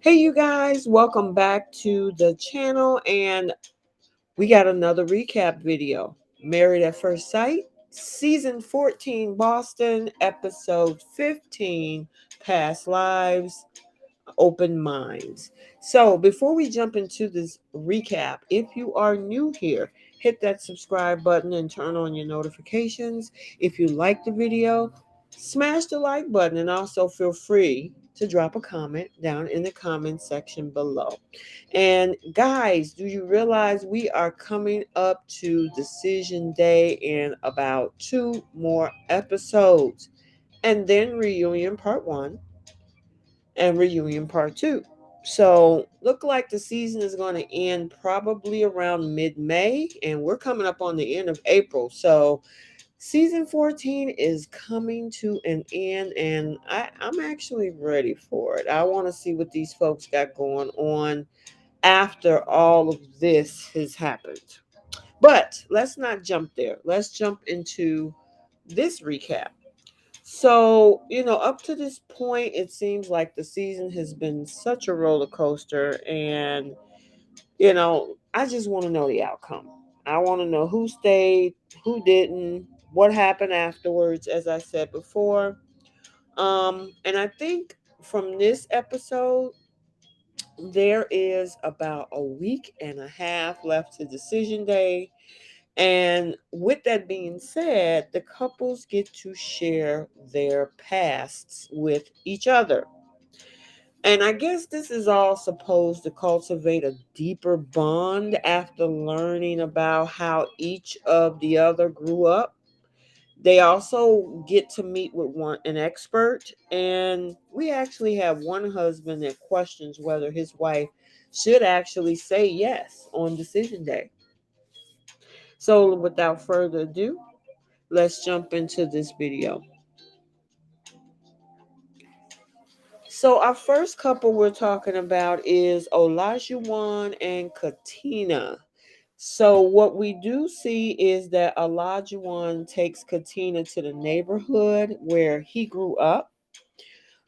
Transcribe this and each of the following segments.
Hey, you guys, welcome back to the channel. And we got another recap video. Married at First Sight, Season 14, Boston, Episode 15, Past Lives, Open Minds. So, before we jump into this recap, if you are new here, hit that subscribe button and turn on your notifications. If you like the video, smash the like button and also feel free to drop a comment down in the comment section below. And guys, do you realize we are coming up to decision day in about 2 more episodes, and then reunion part 1 and reunion part 2. So look like the season is going to end probably around mid-May, and we're coming up on the end of April. So season 14 is coming to an end, and I'm actually ready for it. I want to see what these folks got going on after all of this has happened. But let's not jump there. Let's jump into this recap. So, up to this point, it seems like the season has been such a roller coaster. And, I just want to know the outcome. I want to know who stayed, who didn't, what happened afterwards, as I said before. And I think from this episode, there is about a week and a half left to decision day. And with that being said, the couples get to share their pasts with each other. And I guess this is all supposed to cultivate a deeper bond after learning about how each of the other grew up. They also get to meet with an expert, and we actually have one husband that questions whether his wife should actually say yes on decision day. So, without further ado, let's jump into this video. So, our first couple we're talking about is Olajuwon and Katina. So, what we do see is that Olajuwon takes Katina to the neighborhood where he grew up.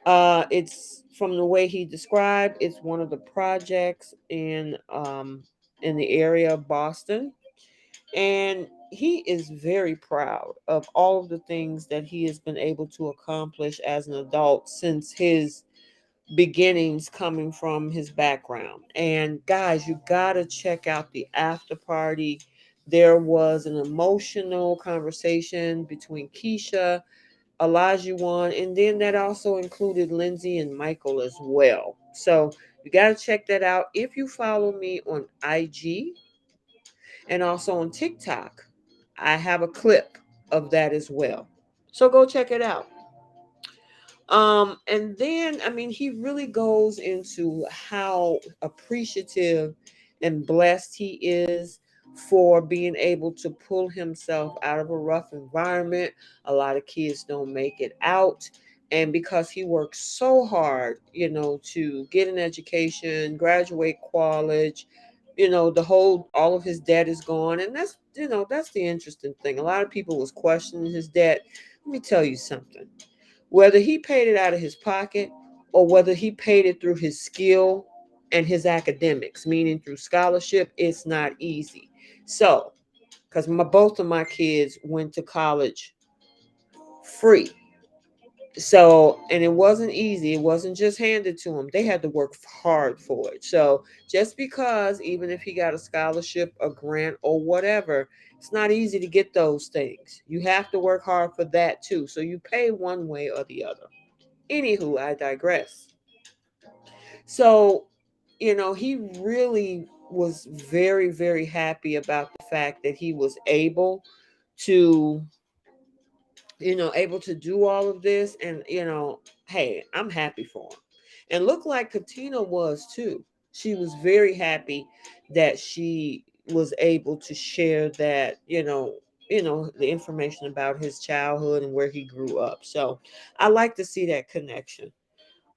It's from the way he described. It's one of the projects in the area of Boston, and he is very proud of all of the things that he has been able to accomplish as an adult since his beginnings coming from his background. And guys, you gotta check out the after party. There was an emotional conversation between Keisha, Olajuwon, and then that also included Lindsay and Michael as well. So you got to check that out. If you follow me on IG and also on TikTok, I have a clip of that as well. So go check it out. And then, I mean, he really goes into how appreciative and blessed he is for being able to pull himself out of a rough environment. A lot of kids don't make it out. And because he works so hard, to get an education, graduate college, all of his debt is gone. And that's the interesting thing. A lot of people was questioning his debt. Let me tell you something, whether he paid it out of his pocket or whether he paid it through his skill and his academics, meaning through scholarship, it's not easy. So, because both of my kids went to college free. So, and it wasn't easy. It wasn't just handed to them. They had to work hard for it. So, just because, even if he got a scholarship, a grant, or whatever, it's not easy to get those things. You have to work hard for that too. So, you pay one way or the other. Anywho, I digress. So, he really was very, very happy about the fact that he was to, able to do all of this. And, hey, I'm happy for him. And look like Katina was too. She was very happy that she was able to share that, the information about his childhood and where he grew up. So I like to see that connection.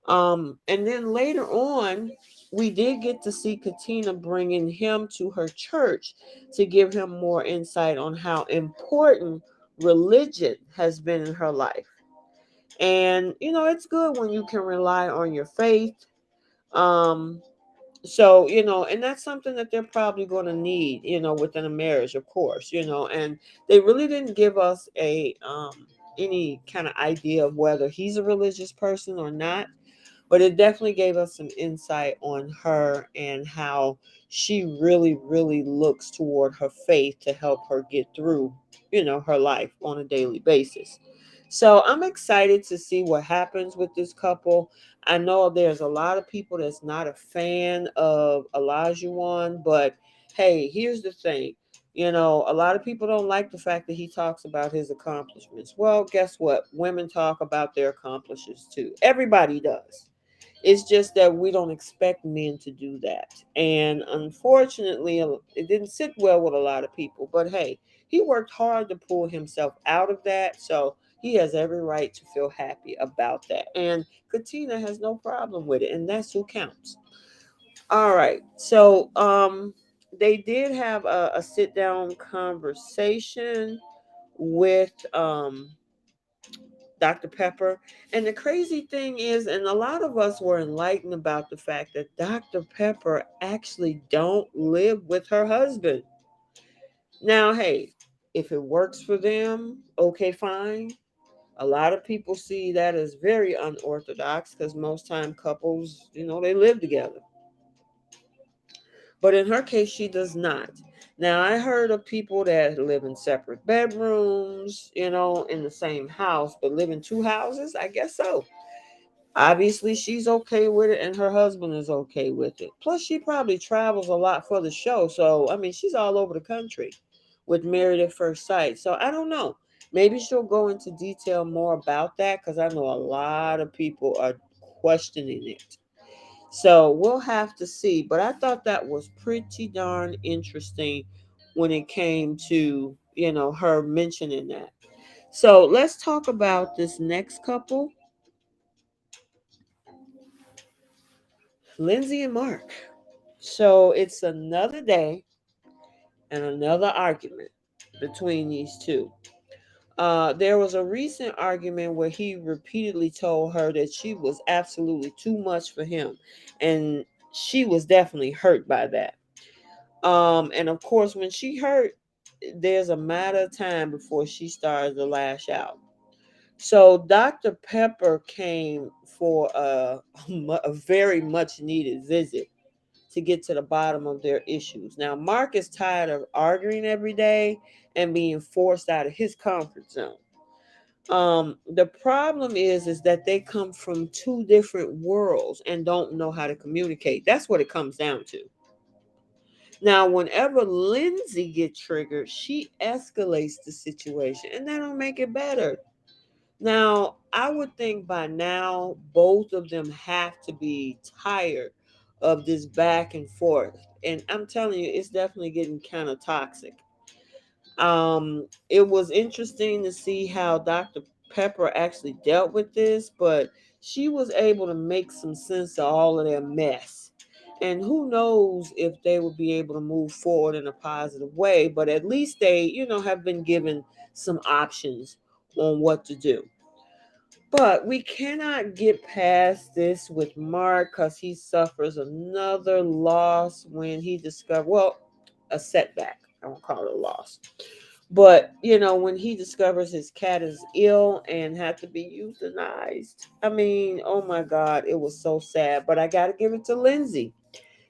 And then later on, we did get to see Katina bringing him to her church to give him more insight on how important religion has been in her life. And, it's good when you can rely on your faith. Um, so, and that's something that they're probably going to need, within a marriage, of course, and they really didn't give us a any kind of idea of whether he's a religious person or not, but it definitely gave us some insight on her and how she really, really looks toward her faith to help her get through, her life on a daily basis. So I'm excited to see what happens with this couple. I know there's a lot of people that's not a fan of Olajuwon, but hey, here's the thing. A lot of people don't like the fact that he talks about his accomplishments. Well, guess what? Women talk about their accomplishments too. Everybody does. It's just that we don't expect men to do that. And unfortunately, it didn't sit well with a lot of people. But hey, he worked hard to pull himself out of that. So he has every right to feel happy about that. And Katina has no problem with it. And that's who counts. All right. So they did have a sit down conversation with Dr. Pepper. And the crazy thing is, and a lot of us were enlightened about the fact that Dr. Pepper actually don't live with her husband. Now, hey, if it works for them, okay, fine. A lot of people see that as very unorthodox because most time couples, they live together. But in her case, she does not. Now, I heard of people that live in separate bedrooms, in the same house, but live in two houses. I guess so. Obviously, she's okay with it, and her husband is okay with it. Plus, she probably travels a lot for the show. So, I mean, she's all over the country with Married at First Sight. So, I don't know. Maybe she'll go into detail more about that because I know a lot of people are questioning it. So, we'll have to see. But I thought that was pretty darn interesting when it came to, her mentioning that. So, let's talk about this next couple, Lindsay and Mark. So it's another day and another argument between these two. There was a recent argument where he repeatedly told her that she was absolutely too much for him, and she was definitely hurt by that. And of course, when she hurt, there's a matter of time before she starts to lash out. So Dr. Pepper came for a very much needed visit to get to the bottom of their issues. Now, Mark is tired of arguing every day and being forced out of his comfort zone. The problem is that they come from two different worlds and don't know how to communicate. That's what it comes down to. Now, whenever Lindsay gets triggered, she escalates the situation, and that don't make it better. Now, I would think by now both of them have to be tired of this back and forth. And I'm telling you, it's definitely getting kind of toxic. It was interesting to see how Dr. Pepper actually dealt with this, but she was able to make some sense of all of their mess. And who knows if they will be able to move forward in a positive way, but at least they, have been given some options on what to do. But we cannot get past this with Mark because he suffers another loss when he discovered, well, a setback. I won't call it a loss. But, when he discovers his cat is ill and had to be euthanized. I mean, oh my God, it was so sad. But I got to give it to Lindsay.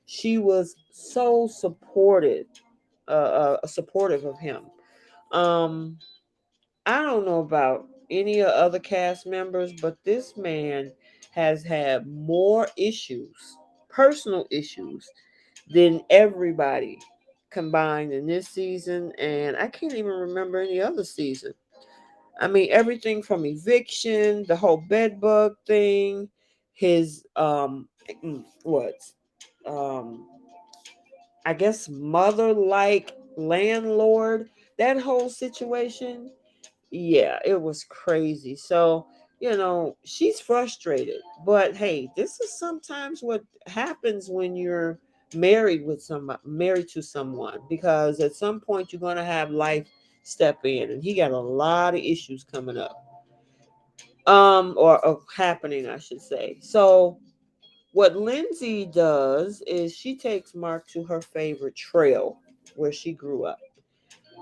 She was so supportive of him. Um, I don't know about any other cast members, but this man has had more issues, personal issues, than everybody combined in this season. And I can't even remember any other season. I mean, everything from eviction, the whole bed bug thing, his, what? Um, I guess mother like landlord, that whole situation. Yeah, it was crazy. So, she's frustrated. But hey, this is sometimes what happens when you're married to someone, because at some point you're going to have life step in, and he got a lot of issues coming up. Or happening, I should say. So, What Lindsay does is she takes Mark to her favorite trail where she grew up.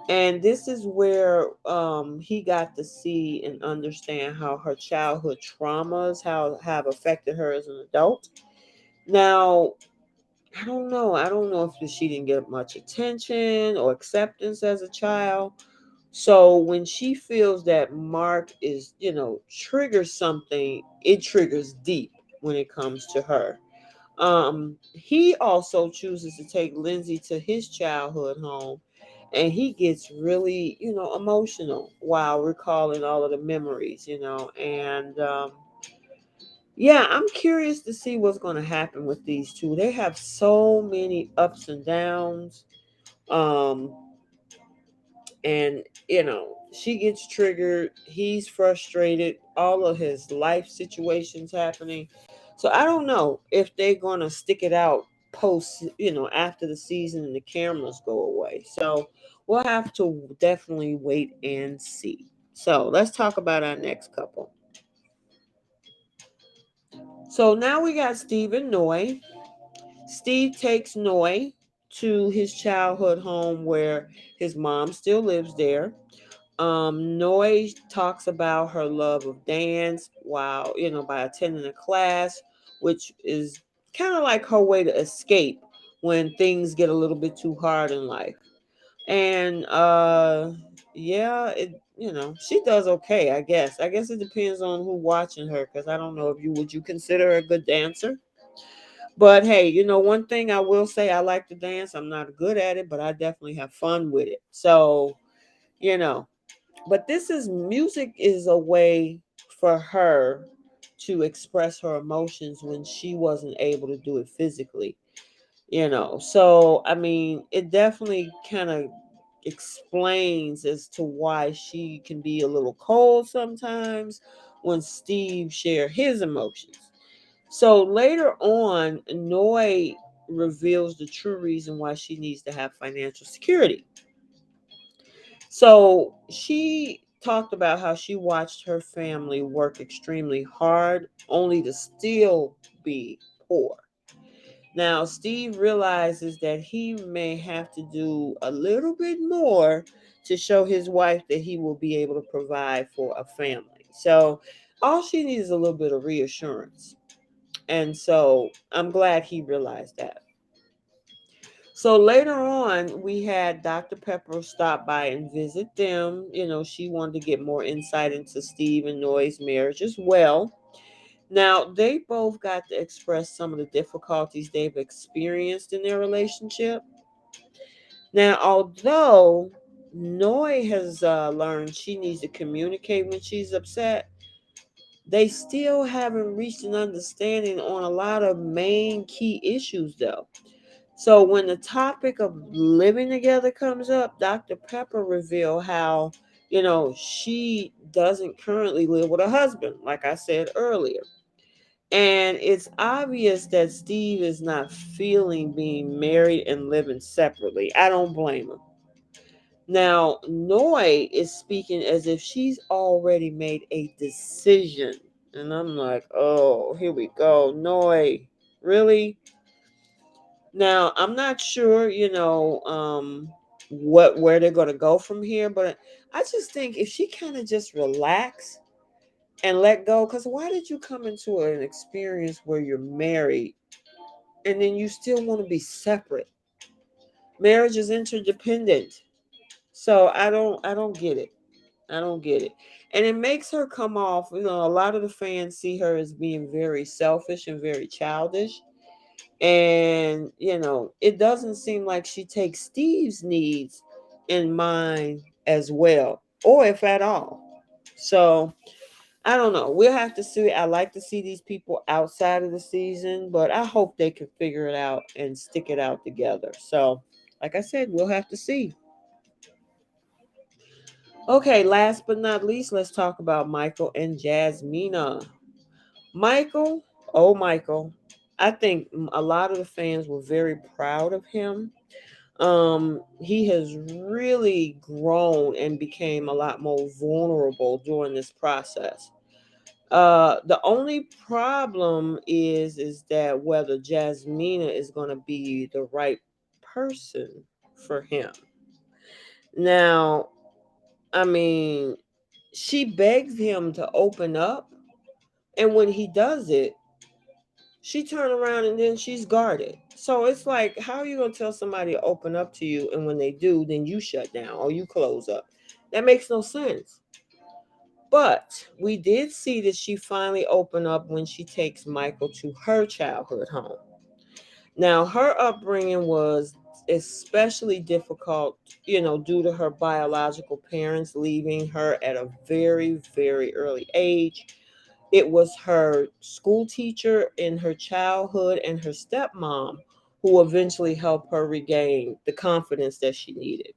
And this is where he got to see and understand how her childhood traumas how have affected her as an adult. Now, I don't know. I don't know if she didn't get much attention or acceptance as a child. So when she feels that Mark is, triggers something, it triggers deep when it comes to her. He also chooses to take Lindsay to his childhood home, and he gets really, emotional while recalling all of the memories, and yeah, I'm curious to see what's going to happen with these two. They have so many ups and downs. Um, and she gets triggered, he's frustrated, all of his life situations happening. So I don't know if they're going to stick it out post, after the season and the cameras go away. So we'll have to definitely wait and see. So let's talk about our next couple. So now we got Steve and Noy. Steve takes Noy to his childhood home where his mom still lives there. Noy talks about her love of dance while, by attending a class, which is kind of like her way to escape when things get a little bit too hard in life. And yeah, she does okay, I guess. I guess it depends on who watching her, because I don't know if you consider her a good dancer. But hey, one thing I will say, I like to dance. I'm not good at it, but I definitely have fun with it. So, you know, but this is music is a way for her to express her emotions when she wasn't able to do it physically. So I mean, it definitely kind of explains as to why she can be a little cold sometimes when Steve share his emotions. So later on, Noy reveals the true reason why she needs to have financial security. So she talked about how she watched her family work extremely hard only to still be poor. Now, Steve realizes that he may have to do a little bit more to show his wife that he will be able to provide for a family. So, all she needs is a little bit of reassurance. And so, I'm glad he realized that. So later on, we had Dr. Pepper stop by and visit them. She wanted to get more insight into Steve and Noy's marriage as well. Now, they both got to express some of the difficulties they've experienced in their relationship. Now, although Noy has learned she needs to communicate when she's upset, they still haven't reached an understanding on a lot of main key issues, though. So when the topic of living together comes up, Dr. Pepper revealed how, she doesn't currently live with a husband, like I said earlier. And it's obvious that Steve is not feeling being married and living separately. I don't blame him. Now, Noy is speaking as if she's already made a decision. And I'm like, oh, here we go. Noy, really? Now, I'm not sure, where they're gonna go from here, but I just think if she kind of just relax and let go, because why did you come into an experience where you're married and then you still want to be separate? Marriage is interdependent. So I don't get it. I don't get it. And it makes her come off, a lot of the fans see her as being very selfish and very childish. And, it doesn't seem like she takes Steve's needs in mind as well, or if at all. So I don't know. We'll have to see. I like to see these people outside of the season, but I hope they can figure it out and stick it out together. So, like I said, we'll have to see. Okay, last but not least, let's talk about Michael and Jasmina. Michael, oh, Michael, I think a lot of the fans were very proud of him. He has really grown and became a lot more vulnerable during this process. The only problem is that whether Jasmina is going to be the right person for him. Now, I mean, she begs him to open up, and when he does it, she turn around and then she's guarded. So it's like, how are you gonna tell somebody to open up to you, and when they do, then you shut down or you close up? That makes no sense. But we did see that she finally opened up when she takes Michael to her childhood home. Now, her upbringing was especially difficult, due to her biological parents leaving her at a very, very early age. It was her school teacher in her childhood and her stepmom who eventually helped her regain the confidence that she needed.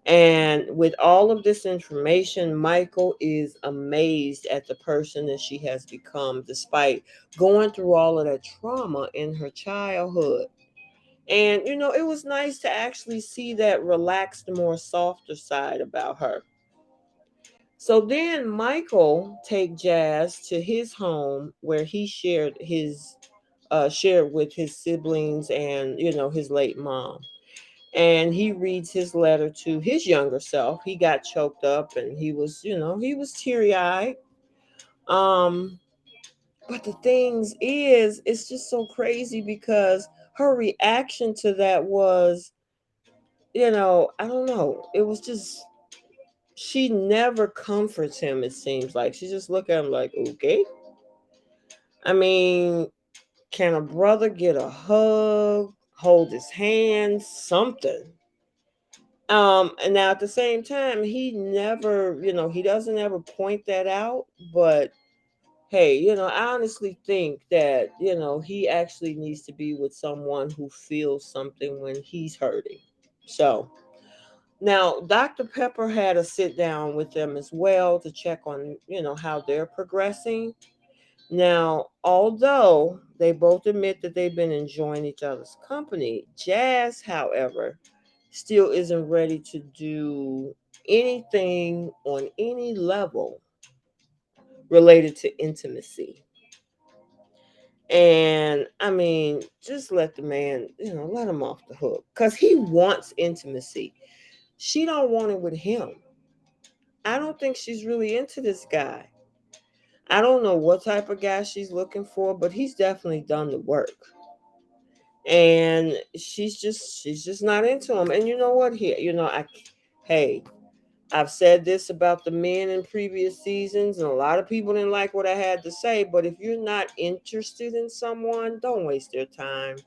And with all of this information, Michael is amazed at the person that she has become despite going through all of that trauma in her childhood. And, it was nice to actually see that relaxed, more softer side about her. So then Michael take Jazz to his home where he shared with his siblings and his late mom. And he reads his letter to his younger self. He got choked up and he was teary eyed. Um, but the things is, it's just so crazy because her reaction to that was, I don't know. It was just, she never comforts him. It seems like she just look at him like, okay. I mean, can a brother get a hug, hold his hand, something? And now at the same time, he never, he doesn't ever point that out. But hey, I honestly think that, he actually needs to be with someone who feels something when he's hurting. So now Dr. Pepper had a sit down with them as well to check on, how they're progressing. Now, although they both admit that they've been enjoying each other's company, Jazz, however, still isn't ready to do anything on any level related to intimacy. And I mean, just let the man, let him off the hook because he wants intimacy. She don't want it with him. I don't think she's really into this guy. I don't know what type of guy she's looking for, but he's definitely done the work. And she's just not into him. And you know what? Here, hey, I've said this about the men in previous seasons, and a lot of people didn't like what I had to say. But if you're not interested in someone, don't waste their time.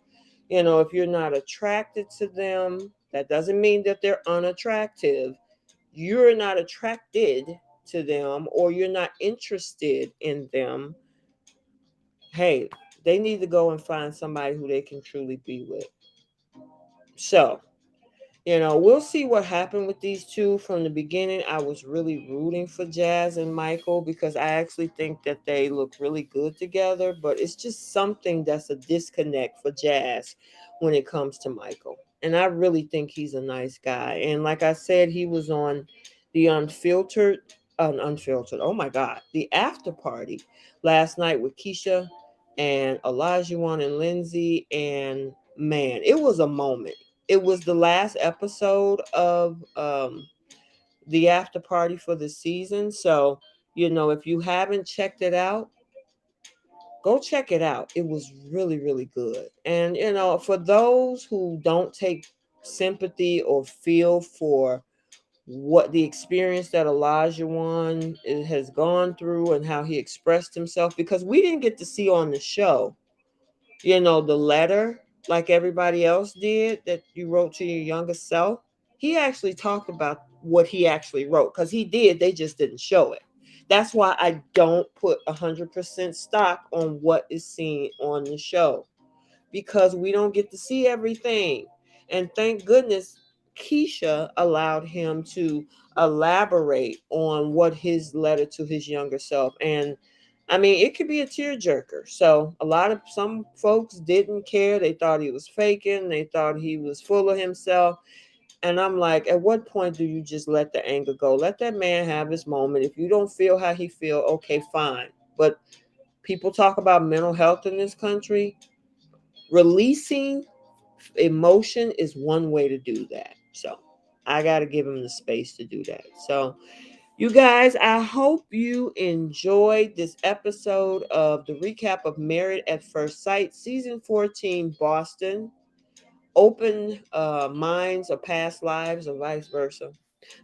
If you're not attracted to them, that doesn't mean that they're unattractive. You're not attracted to them or you're not interested in them. Hey, they need to go and find somebody who they can truly be with. So, we'll see what happened with these two. From the beginning, I was really rooting for Jazz and Michael because I actually think that they look really good together, but it's just something that's a disconnect for Jazz when it comes to Michael. And I really think he's a nice guy. And like I said, he was on the unfiltered, oh my God, the after party last night with Keisha and Olajuwon and Lindsay. And man, it was a moment. It was the last episode of the after party for the season. So, if you haven't checked it out, go check it out. It was really, really good. And, for those who don't take sympathy or feel for what the experience that Elijah has gone through and how he expressed himself, because we didn't get to see on the show, the letter like everybody else did that you wrote to your younger self. He actually talked about what he actually wrote because he did. They just didn't show it. That's why I don't put 100% stock on what is seen on the show because we don't get to see everything. And thank goodness Keisha allowed him to elaborate on what his letter to his younger self. And I mean, it could be a tearjerker. So some folks didn't care. They thought he was faking. They thought he was full of himself. And I'm like, at what point do you just let the anger go? Let that man have his moment. If you don't feel how he feel, okay, fine. But people talk about mental health in this country. Releasing emotion is one way to do that. So I got to give him the space to do that. So, you guys, I hope you enjoyed this episode of the recap of Married at First Sight, season 14, Boston. Open minds or past lives or vice versa.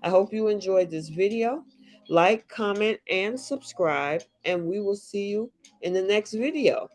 I hope you enjoyed this video. Like, comment, and subscribe, and we will see you in the next video.